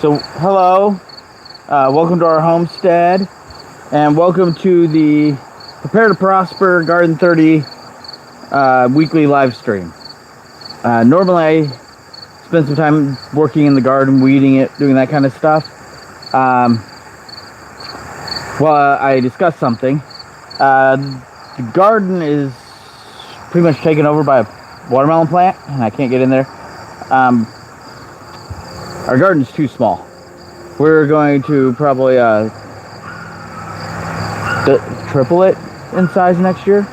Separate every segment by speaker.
Speaker 1: So, hello, welcome to our homestead, and welcome to the Prepare to Prosper Garden 30 weekly live stream. Normally I spend some time working in the garden, weeding it, doing that kind of stuff. While I discuss something, the garden is pretty much taken over by a watermelon plant, and I can't get in there. Our garden's too small. We're going to probably triple it in size next year.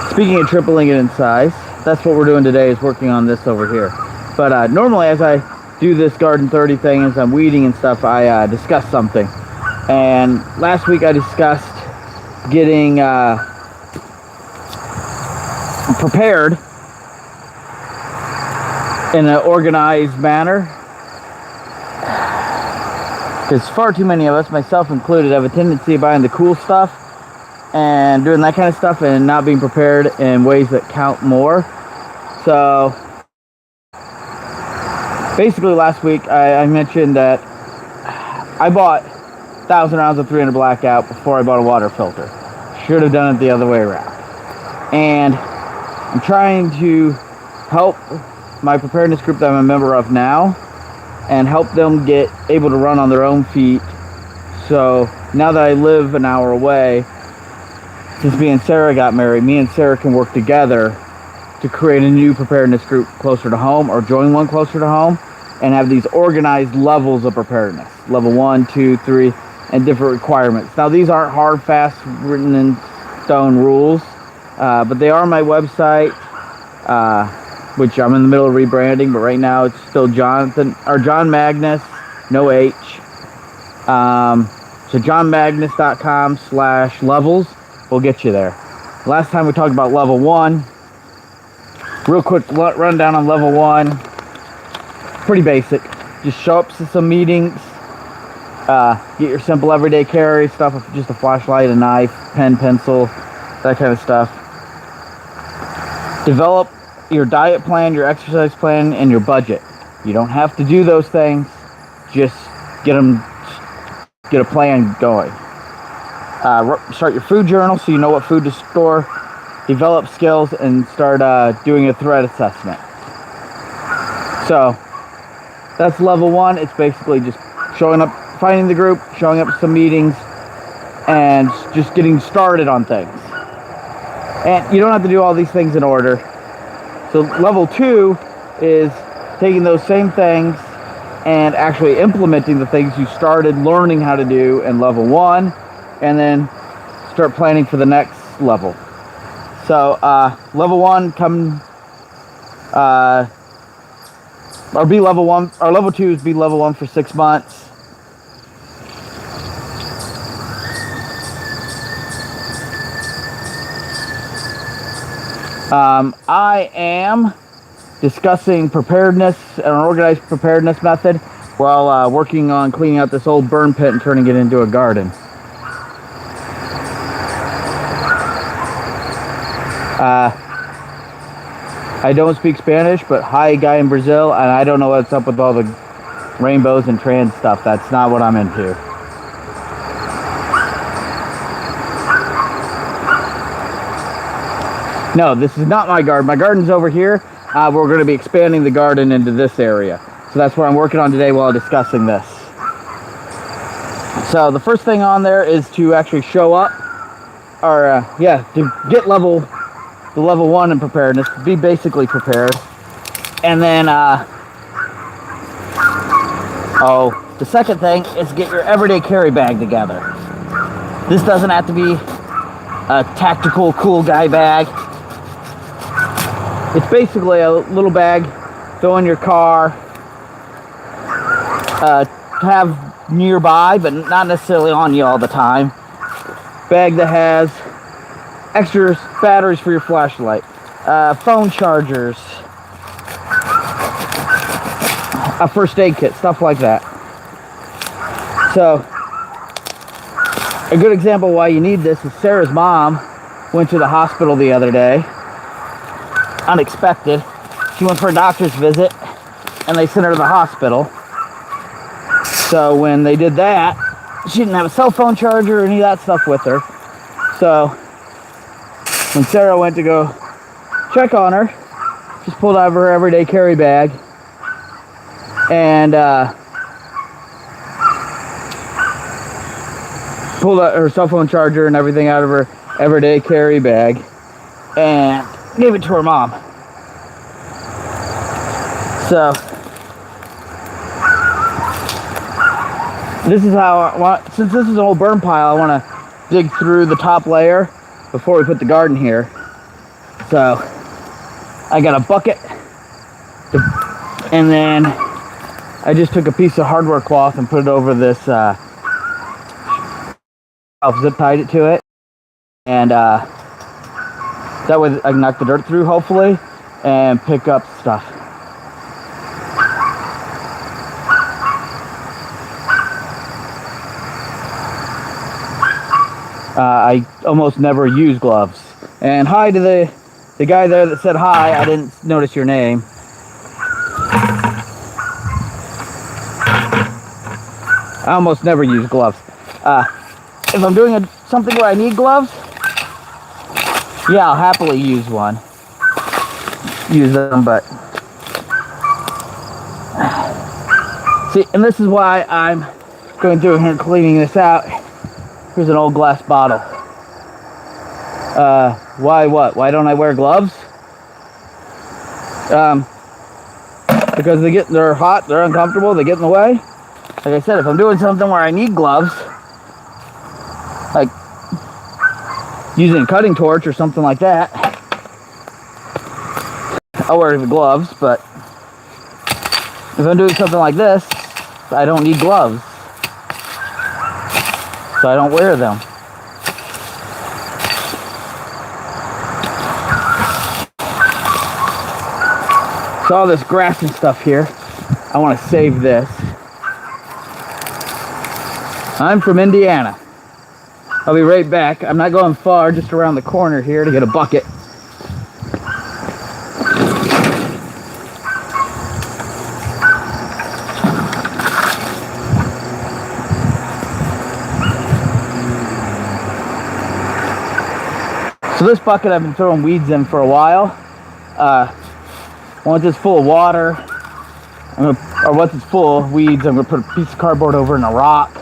Speaker 1: Speaking of tripling it in size, that's what we're doing today, is working on this over here. But normally as I do this Garden 30 thing, as I'm weeding and stuff, I discuss something. And last week I discussed getting prepared in an organized manner, because far too many of us, myself included, have a tendency of buying the cool stuff and doing that kind of stuff and not being prepared in ways that count more. So basically last week I mentioned that I bought 1,000 rounds of 300 Blackout before I bought a water filter. Should have done it the other way around. And I'm trying to help my preparedness group that I'm a member of now and help them get able to run on their own feet. So now that I live an hour away, since me and Sarah got married, me and Sarah can work together to create a new preparedness group closer to home, or join one closer to home, and have these organized levels of preparedness. Level 1, 2, 3, and different requirements. Now these aren't hard, fast, written in stone rules, but they are on my website, which I'm in the middle of rebranding, but right now it's still John Magnus, no H. So johnmagnus.com/levels will get you there. Last time we talked about level 1. Real quick rundown on level 1. Pretty basic. Just show up to some meetings, get your simple everyday carry stuff, just a flashlight, a knife, pen, pencil, that kind of stuff. Develop your diet plan, your exercise plan, and your budget. You don't have to do those things. Just get a plan going. Start your food journal so you know what food to store. Develop skills and start doing a threat assessment. So that's level 1. It's basically just showing up, finding the group, showing up to some meetings, and just getting started on things. And you don't have to do all these things in order. So level 2 is taking those same things and actually implementing the things you started learning how to do in level 1, and then start planning for the next level. So level 1 or be level 1, or level 2 is be level 1 for 6 months. I am discussing preparedness, an organized preparedness method, while working on cleaning out this old burn pit and turning it into a garden. I don't speak Spanish, but hi, guy in Brazil, and I don't know what's up with all the rainbows and trans stuff. That's not what I'm into. No, this is not my garden. My garden's over here. We're going to be expanding the garden into this area. So that's what I'm working on today while discussing this. So the first thing on there is to actually show up, or to get level 1 in preparedness, be basically prepared. And then the second thing is get your everyday carry bag together. This doesn't have to be a tactical cool guy bag. It's basically a little bag, throw in your car, have nearby, but not necessarily on you all the time. Bag that has extra batteries for your flashlight, phone chargers, a first aid kit, stuff like that. So, a good example why you need this is Sarah's mom went to the hospital the other day. Unexpected. She went for a doctor's visit, and they sent her to the hospital. So when they did that, she didn't have a cell phone charger or any of that stuff with her. So when Sarah went to go check on her, just pulled out of her everyday carry bag and pulled out her cell phone charger and everything out of her everyday carry bag and gave it to her mom. So this is how I want, since this is an old burn pile, I want to dig through the top layer before we put the garden here. So I got a bucket, and then I just took a piece of hardware cloth and put it over this, zip tied it to it, and that way I can knock the dirt through hopefully and pick up stuff. I almost never use gloves. And hi to the guy there that said hi. I didn't notice your name. I almost never use gloves. If I'm doing something where I need gloves, yeah, I'll happily use one. Use them, but see, and this is why I'm going through here and cleaning this out. Here's an old glass bottle. Why what? Why don't I wear gloves? Because they're hot, they're uncomfortable, they get in the way. Like I said, if I'm doing something where I need gloves, like using a cutting torch or something like that, I'll wear the gloves, but if I'm doing something like this, I don't need gloves. So I don't wear them. So all this grass and stuff here, I want to save this. I'm from Indiana. I'll be right back. I'm not going far, just around the corner here to get a bucket. So this bucket I've been throwing weeds in for a while. Once it's full of water, or once it's full of weeds, I'm going to put a piece of cardboard over in a rock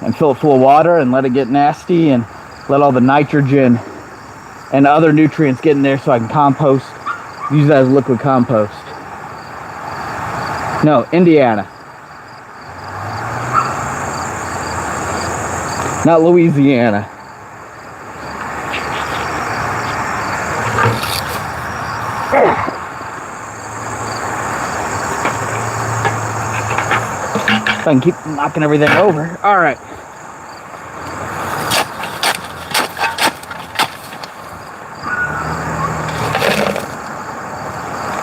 Speaker 1: and fill it full of water and let it get nasty and let all the nitrogen and other nutrients get in there so I can compost, use that as liquid compost. No, Indiana. Not Louisiana. I can keep knocking everything over. All right.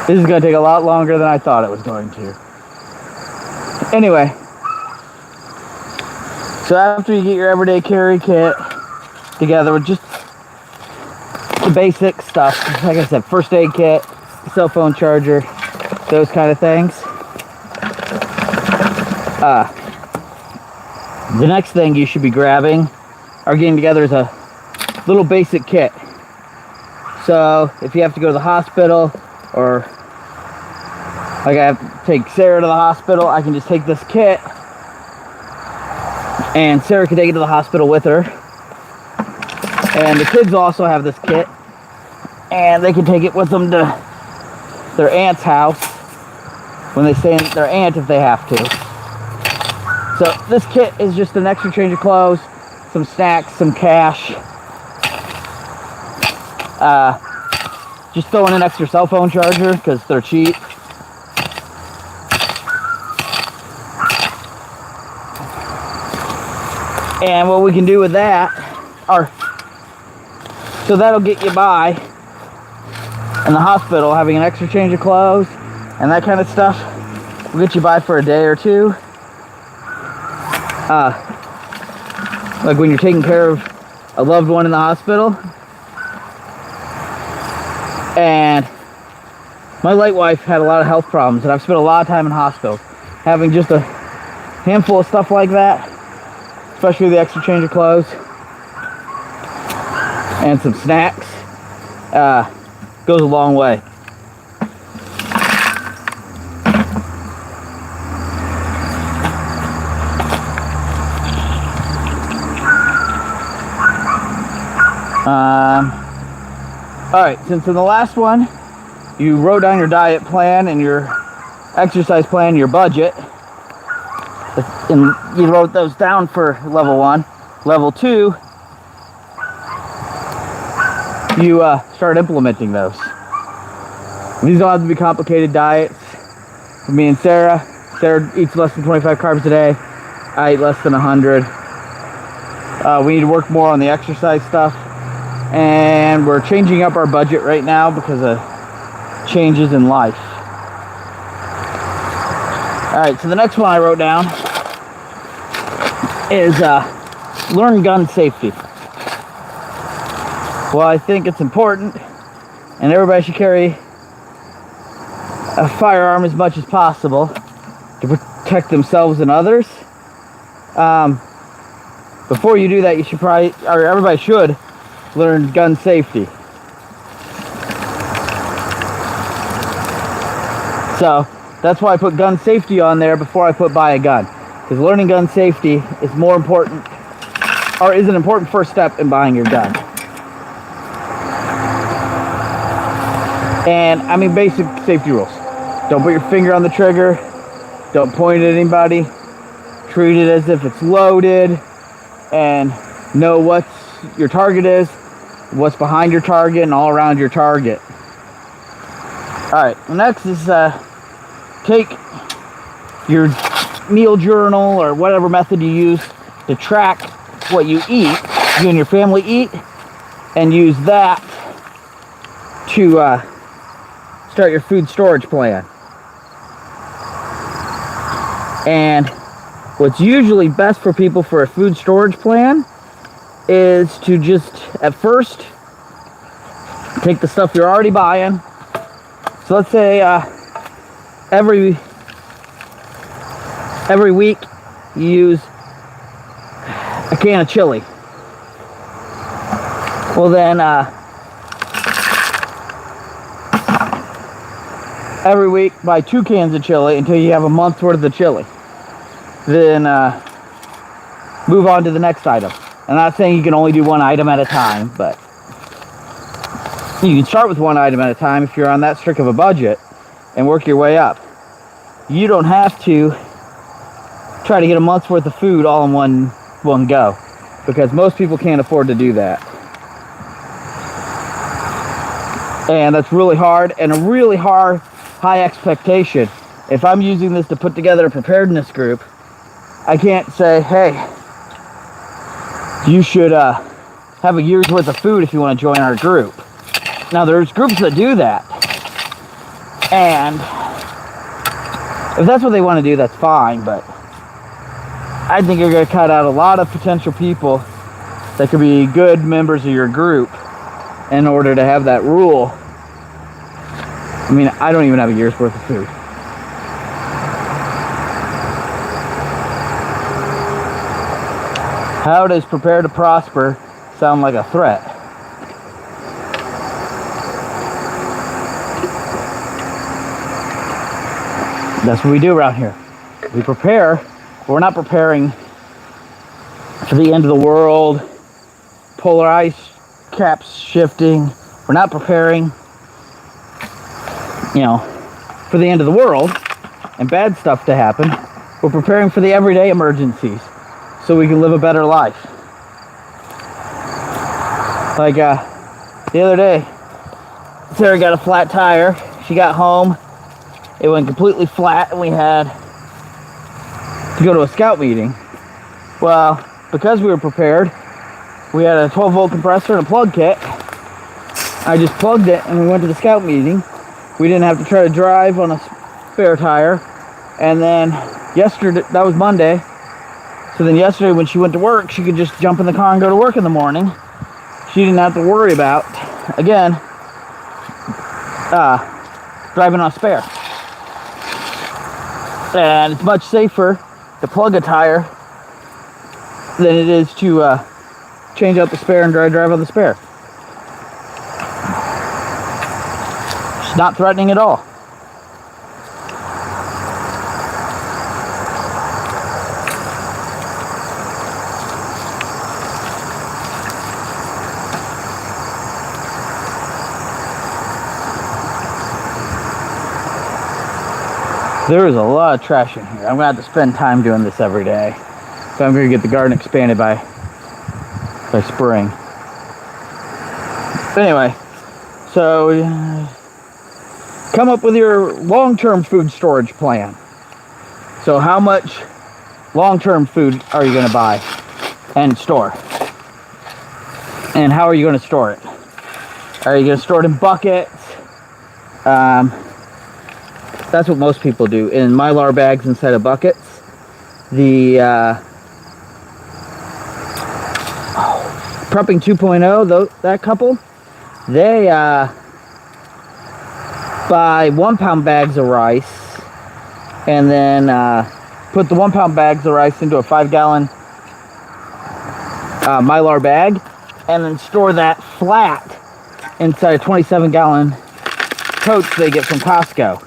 Speaker 1: This is going to take a lot longer than I thought it was going to. Anyway. So after you get your everyday carry kit together with just the basic stuff, like I said, first aid kit, cell phone charger, those kind of things. The next thing you should be grabbing or getting together is a little basic kit. So if you have to go to the hospital, or like I have to take Sarah to the hospital, I can just take this kit and Sarah can take it to the hospital with her. And the kids also have this kit and they can take it with them to their aunt's house when they stay in their aunt if they have to. So this kit is just an extra change of clothes, some snacks, some cash. Just throw in an extra cell phone charger because they're cheap. And what we can do with that, so that'll get you by in the hospital, having an extra change of clothes and that kind of stuff will get you by for a day or two. Like when you're taking care of a loved one in the hospital, and My late wife had a lot of health problems, and I've spent a lot of time in hospitals. Having just a handful of stuff like that, especially the extra change of clothes and some snacks, goes a long way. Alright, since in the last one you wrote down your diet plan and your exercise plan, your budget, and you wrote those down for level 1. Level 2, you start implementing those. These don't have to be complicated diets. For me and Sarah eats less than 25 carbs a day. I eat less than 100. We need to work more on the exercise stuff. And we're changing up our budget right now because of changes in life. Alright, so the next one I wrote down is learn gun safety. Well, I think it's important, and everybody should carry a firearm as much as possible to protect themselves and others. Before you do that, you should probably, or everybody should, learn gun safety. So that's why I put gun safety on there before I put buy a gun, because learning gun safety is more important, or is an important first step in buying your gun. And I mean, basic safety rules: don't put your finger on the trigger, don't point at anybody, treat it as if it's loaded, and know what your target is, what's behind your target, and all around your target. Alright, next is take your meal journal or whatever method you use to track what you eat, you and your family eat, and use that to start your food storage plan. And what's usually best for people for a food storage plan is to just, at first, take the stuff you're already buying. So let's say every week you use a can of chili. Well then, every week buy 2 cans of chili until you have a month's worth of chili. Then move on to the next item. I'm not saying you can only do one item at a time, but you can start with one item at a time if you're on that strict of a budget and work your way up. You don't have to try to get a month's worth of food all in one go, because most people can't afford to do that. And that's really hard, and a really high expectation. If I'm using this to put together a preparedness group, I can't say, hey, you should have a year's worth of food if you want to join our group. Now, there's groups that do that, and if that's what they want to do, that's fine, but I think you're going to cut out a lot of potential people that could be good members of your group in order to have that rule. I mean, I don't even have a year's worth of food. How does prepare to prosper sound like a threat? That's what we do around here. We prepare. We're not preparing for the end of the world, polar ice caps shifting. We're not preparing, for the end of the world and bad stuff to happen. We're preparing for the everyday emergencies so we can live a better life. Like the other day, Sarah got a flat tire. She got home. It went completely flat, and we had to go to a scout meeting. Well, because we were prepared, we had a 12-volt compressor and a plug kit. I just plugged it, and we went to the scout meeting. We didn't have to try to drive on a spare tire. And then yesterday, that was Monday. So then yesterday when she went to work, she could just jump in the car and go to work in the morning. She didn't have to worry about, again, driving on a spare. And it's much safer to plug a tire than it is to change out the spare and drive on the spare. It's not threatening at all. There is a lot of trash in here. I'm going to have to spend time doing this every day. So I'm going to get the garden expanded by spring. But anyway, so come up with your long-term food storage plan. So how much long-term food are you going to buy and store? And how are you going to store it? Are you going to store it in buckets? That's what most people do, in Mylar bags inside of buckets. The Prepping 2.0, that couple, they buy 1 pound bags of rice and then put the 1 pound bags of rice into a 5 gallon Mylar bag and then store that flat inside a 27 gallon totes they get from Costco.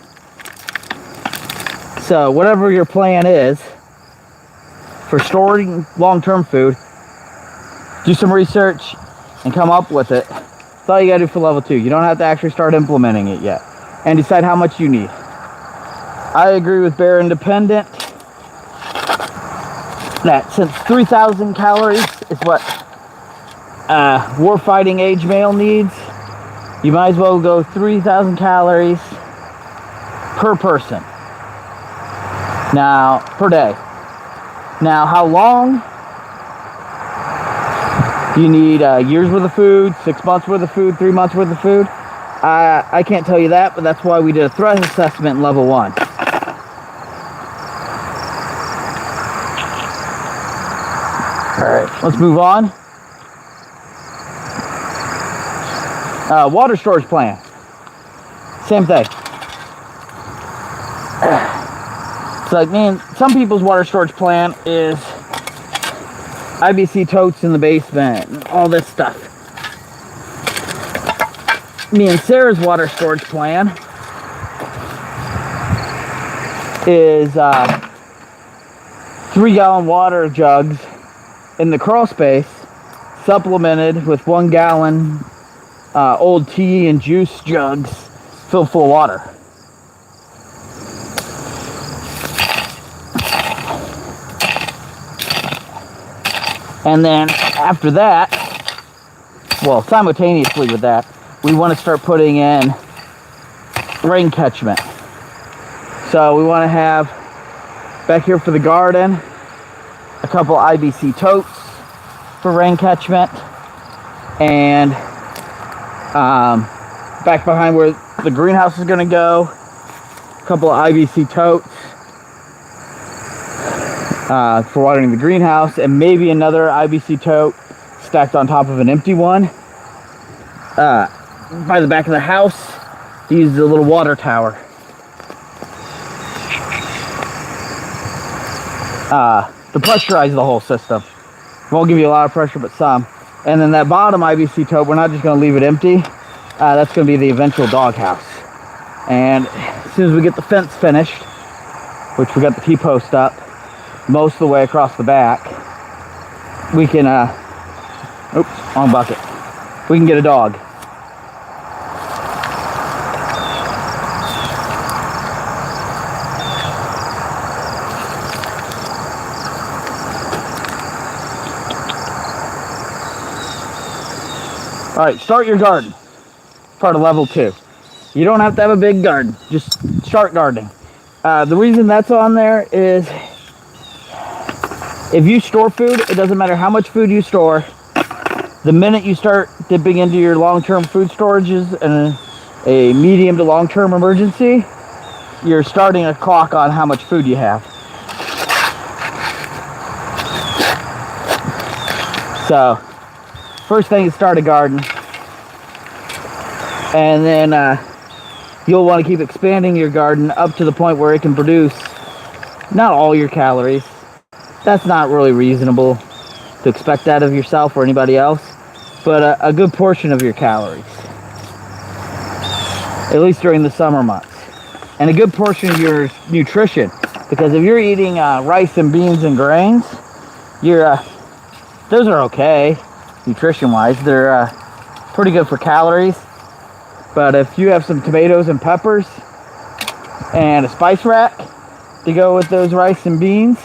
Speaker 1: So whatever your plan is for storing long-term food, do some research and come up with it. That's all you gotta do for level 2. You don't have to actually start implementing it yet. And decide how much you need. I agree with Bear Independent that since 3,000 calories is what war-fighting age male needs, you might as well go 3,000 calories per person. Now, per day. Now, how long? Do you need a year's worth of food, 6 months worth of food, 3 months worth of food? I can't tell you that, but that's why we did a threat assessment in level 1. Alright, let's move on. Water storage plan. Same thing. It's like, man, some people's water storage plan is IBC totes in the basement and all this stuff. Me and Sarah's water storage plan is 3 gallon water jugs in the crawl space, supplemented with 1 gallon old tea and juice jugs filled full of water. And then after that, well, simultaneously with that, we want to start putting in rain catchment. So we want to have back here for the garden a couple IBC totes for rain catchment, and back behind where the greenhouse is going to go, a couple of IBC totes for watering the greenhouse, and maybe another IBC tote stacked on top of an empty one by the back of the house to use the little water tower. To pressurize the whole system. Won't give you a lot of pressure, but some. And then that bottom IBC tote, we're not just going to leave it empty. That's going to be the eventual doghouse. And as soon as we get the fence finished, which we got the T-post up most of the way across the back, we can, oops, wrong bucket. We can get a dog. All right, start your garden. Part of level 2. You don't have to have a big garden. Just start gardening. The reason that's on there is if you store food, it doesn't matter how much food you store. The minute you start dipping into your long-term food storages and a medium to long-term emergency, you're starting a clock on how much food you have. So, first thing is start a garden. And then you'll want to keep expanding your garden up to the point where it can produce not all your calories. That's not really reasonable to expect that of yourself or anybody else, but a good portion of your calories, at least during the summer months, and a good portion of your nutrition, because if you're eating rice and beans and grains, those are okay nutrition wise. They're pretty good for calories, but if you have some tomatoes and peppers and a spice rack to go with those rice and beans,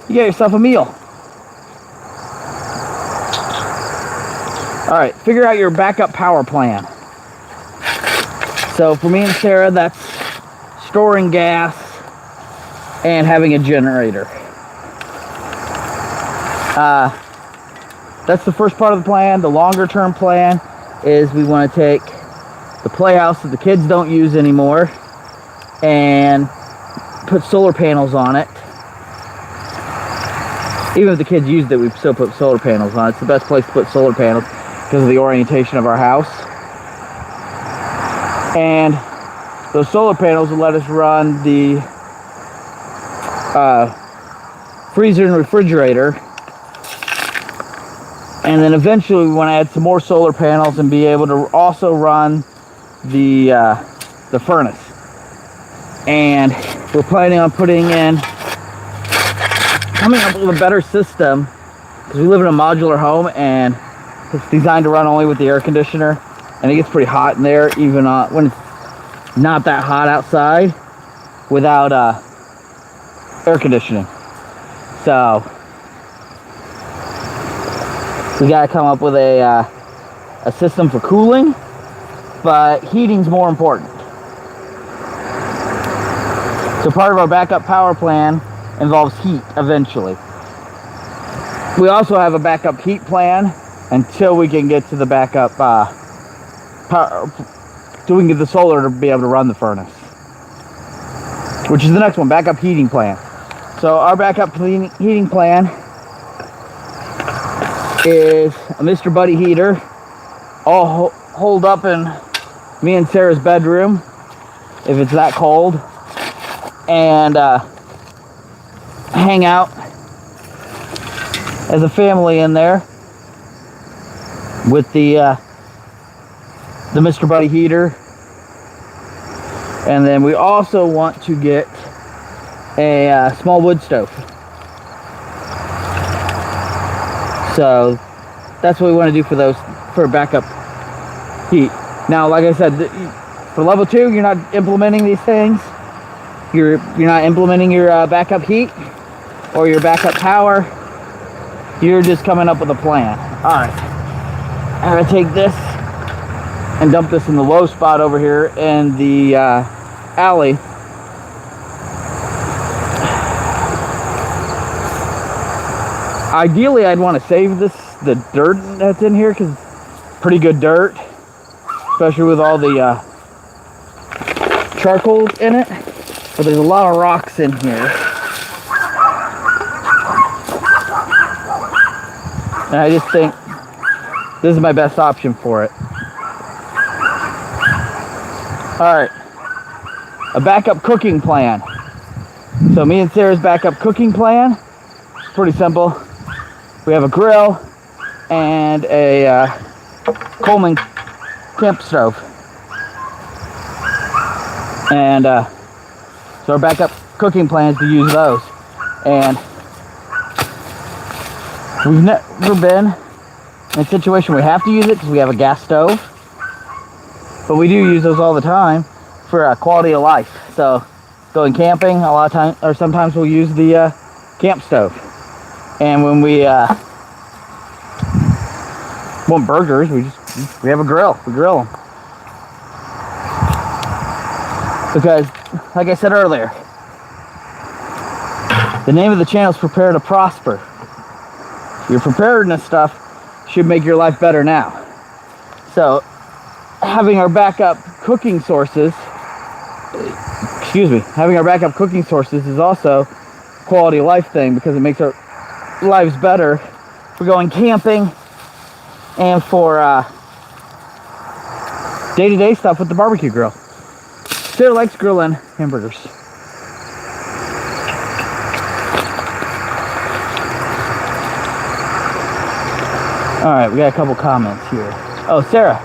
Speaker 1: you get yourself a meal. All right, figure out your backup power plan. So for me and Sarah, that's storing gas and having a generator. That's the first part of the plan. The longer term plan is we want to take the playhouse that the kids don't use anymore and put solar panels on it. Even if the kids used it, we still put solar panels on it. It's the best place to put solar panels because of the orientation of our house. And those solar panels will let us run the freezer and refrigerator. And then eventually we want to add some more solar panels and be able to also run the furnace. And we're planning on coming up with a better system, because we live in a modular home and it's designed to run only with the air conditioner, and it gets pretty hot in there even when it's not that hot outside without air conditioning. So we gotta come up with a system for cooling, but heating's more important. So part of our backup power plan involves heat eventually. We also have a backup heat plan until we can get to the backup power, till we can get the solar to be able to run the furnace, which is the next one, backup heating plan. So our backup heating plan is a Mr. Buddy heater, all holed up in me and Sarah's bedroom if it's that cold, and hang out as a family in there with the Mr. Buddy heater. And then we also want to get a small wood stove. So that's what we want to do for backup heat. Now, like I said, for level 2, you're not implementing these things. You're not implementing your backup heat or your backup power. You're just coming up with a plan. All right, I'm gonna take this and dump this in the low spot over here in the alley. Ideally, I'd want to save the dirt that's in here, because it's pretty good dirt, especially with all the charcoal in it. But there's a lot of rocks in here, and I just think this is my best option for it. Alright, a backup cooking plan. So me and Sarah's backup cooking plan is pretty simple. We have a grill and a Coleman camp stove. And so our backup cooking plan is to use those. And we've never been in a situation where we have to use it because we have a gas stove. But we do use those all the time for quality of life. So going camping, a lot of times, or sometimes we'll use the camp stove. And when we want burgers, we have a grill. We grill them. Because, like I said earlier, the name of the channel is Prepare to Prosper. Your preparedness stuff should make your life better now. So having our backup cooking sources, is also a quality of life thing, because it makes our lives better for going camping and for day-to-day stuff with the barbecue grill. Sarah likes grilling hamburgers. Alright, we got a couple comments here. Oh, Sarah.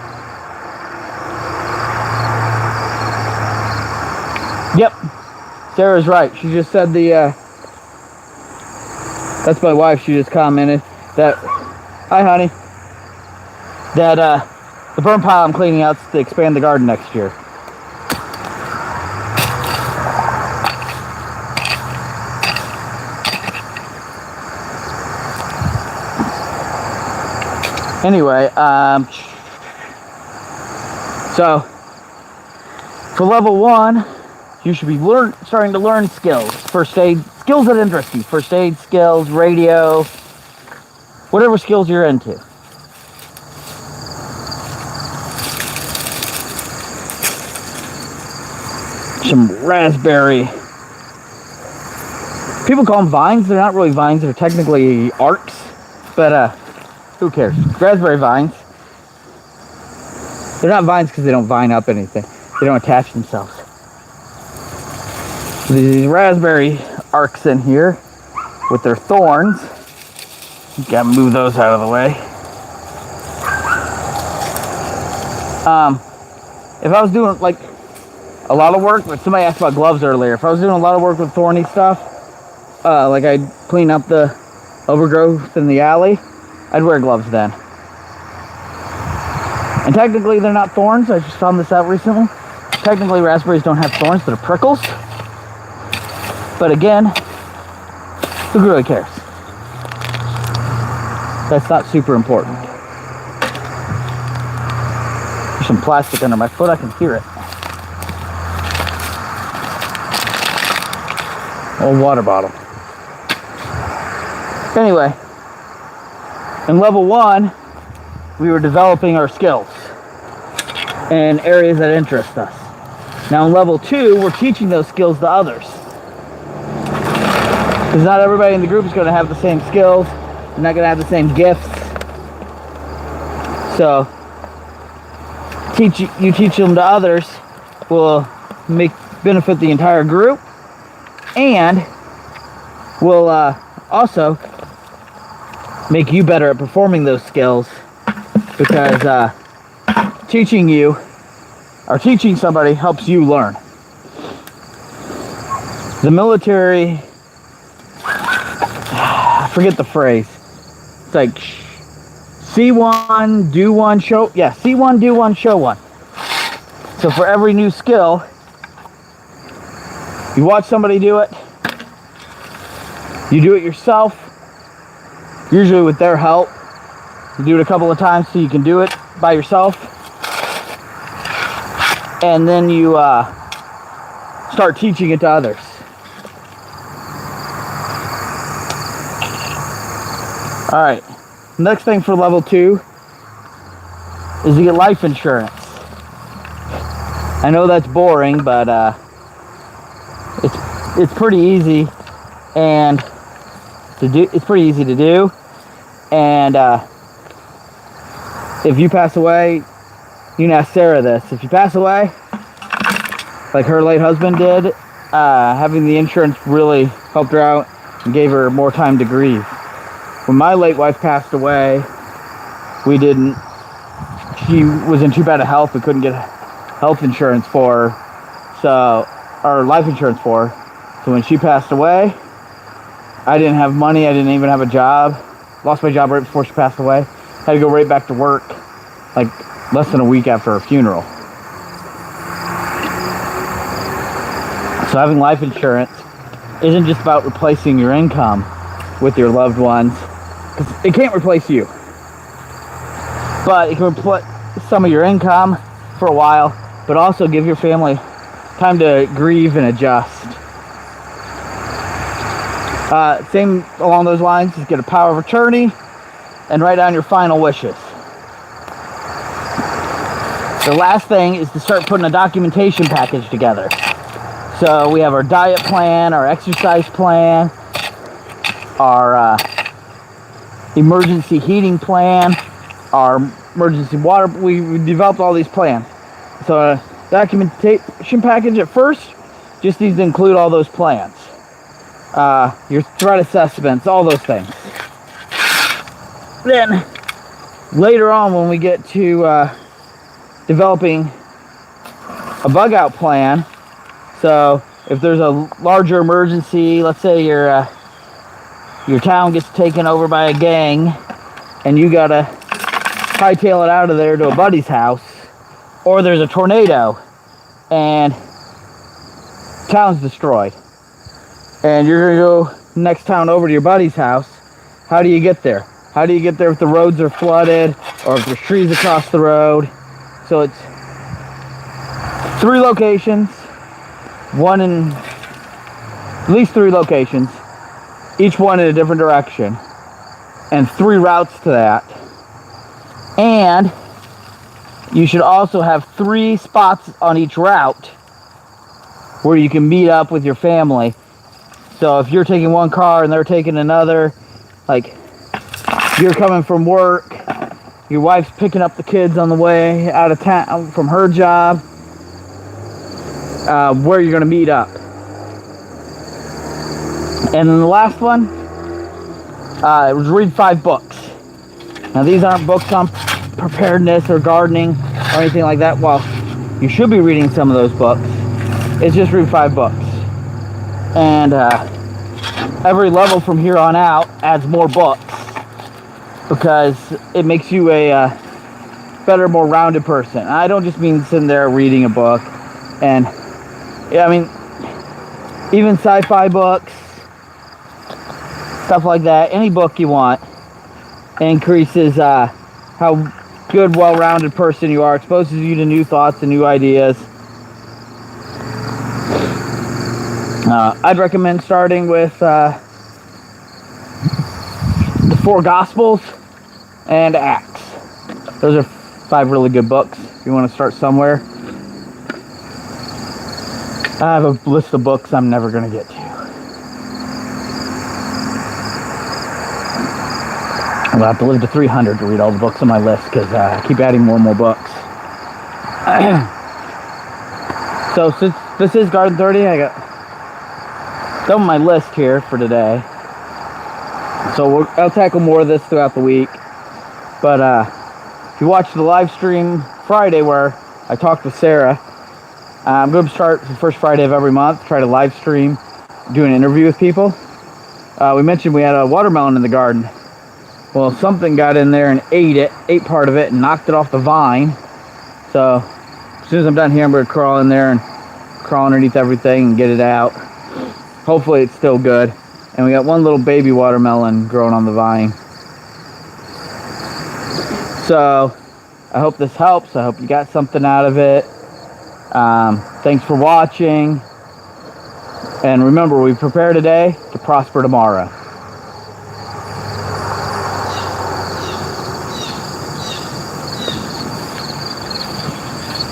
Speaker 1: Yep. Sarah's right. She just said that's my wife. She just commented that, hi honey, that the burn pile I'm cleaning out is to expand the garden next year. Anyway, so for level 1, you should be starting to learn skills. First aid, skills that interest you. First aid skills, radio, whatever skills you're into. Some raspberry. People call them vines. They're not really vines. They're technically arcs. But, who cares? Raspberry vines. They're not vines because they don't vine up anything. They don't attach themselves. These raspberry arcs in here with their thorns. You gotta move those out of the way. If I was doing like a lot of work, but somebody asked about gloves earlier. If I was doing a lot of work with thorny stuff, like I'd clean up the overgrowth in the alley, I'd wear gloves then. And technically they're not thorns. I just found this out recently. Technically raspberries don't have thorns, they're prickles. But again, who really cares? That's not super important. There's some plastic under my foot, I can hear it. Old water bottle. Anyway, in level 1, we were developing our skills in areas that interest us. Now in level 2, we're teaching those skills to others. Because not everybody in the group is going to have the same skills. They're not going to have the same gifts. So, you teach them to others will benefit the entire group. And will also make you better at performing those skills. Because teaching somebody helps you learn. The military, I forget the phrase. It's like see one, do one, show. Yeah, see one, do one, show one. So for every new skill, you watch somebody do it. You do it yourself, usually with their help. You do it a couple of times so you can do it by yourself. And then you start teaching it to others. Alright, next thing for level 2 is to get life insurance. I know that's boring, but it's pretty easy and it's pretty easy to do. And if you pass away, you can ask Sarah this. If you pass away, like her late husband did, having the insurance really helped her out and gave her more time to grieve. When my late wife passed away, she was in too bad of health, we couldn't get health insurance for her, or life insurance for her. So when she passed away, I didn't have money, I didn't even have a job. Lost my job right before she passed away. Had to go right back to work, like less than a week after her funeral. So having life insurance isn't just about replacing your income with your loved ones, because it can't replace you. But it can replace some of your income for a while, but also give your family time to grieve and adjust. Same along those lines, just get a power of attorney and write down your final wishes. The last thing is to start putting a documentation package together. So we have our diet plan, our exercise plan, our emergency heating plan, our emergency water. We developed all these plans. So documentation package at first just needs to include all those plans. Your threat assessments, all those things. Then, later on when we get to developing a bug out plan, so if there's a larger emergency, let's say your town gets taken over by a gang and you gotta hightail it out of there to a buddy's house, or there's a tornado and town's destroyed and you're gonna go next town over to your buddy's house, how do you get there? How do you get there if the roads are flooded or if there's trees across the road? So it's 3 locations, at least 3 locations, each one in a different direction, and 3 routes to that. And you should also have 3 spots on each route where you can meet up with your family. So if you're taking one car and they're taking another, like you're coming from work, your wife's picking up the kids on the way out of town from her job, where you're going to meet up. And then the last one, it was read 5 books. Now these aren't books on preparedness or gardening or anything like that. Well, you should be reading some of those books. It's just read 5 books. And every level from here on out adds more books, because it makes you a better, more rounded person. I don't just mean sitting there reading a book. And yeah, I mean, even sci-fi books, stuff like that, any book you want, increases how good, well-rounded person you are, exposes you to new thoughts and new ideas. I'd recommend starting with the 4 Gospels and Acts. Those are 5 really good books if you want to start somewhere. I have a list of books I'm never going to get to. I'll have to live to 300 to read all the books on my list, because I keep adding more and more books. So since this is Garden 30, I got some of my list here for today. So I'll tackle more of this throughout the week. But if you watched the live stream Friday where I talked with Sarah, I'm going to start the first Friday of every month, try to live stream, do an interview with people. We mentioned we had a watermelon in the garden. Well, something got in there and ate part of it and knocked it off the vine. So as soon as I'm done here, I'm going to crawl in there and crawl underneath everything and get it out. Hopefully it's still good. And we got one little baby watermelon growing on the vine. So I hope this helps. I hope you got something out of it. Thanks for watching. And remember, we prepare today to prosper tomorrow.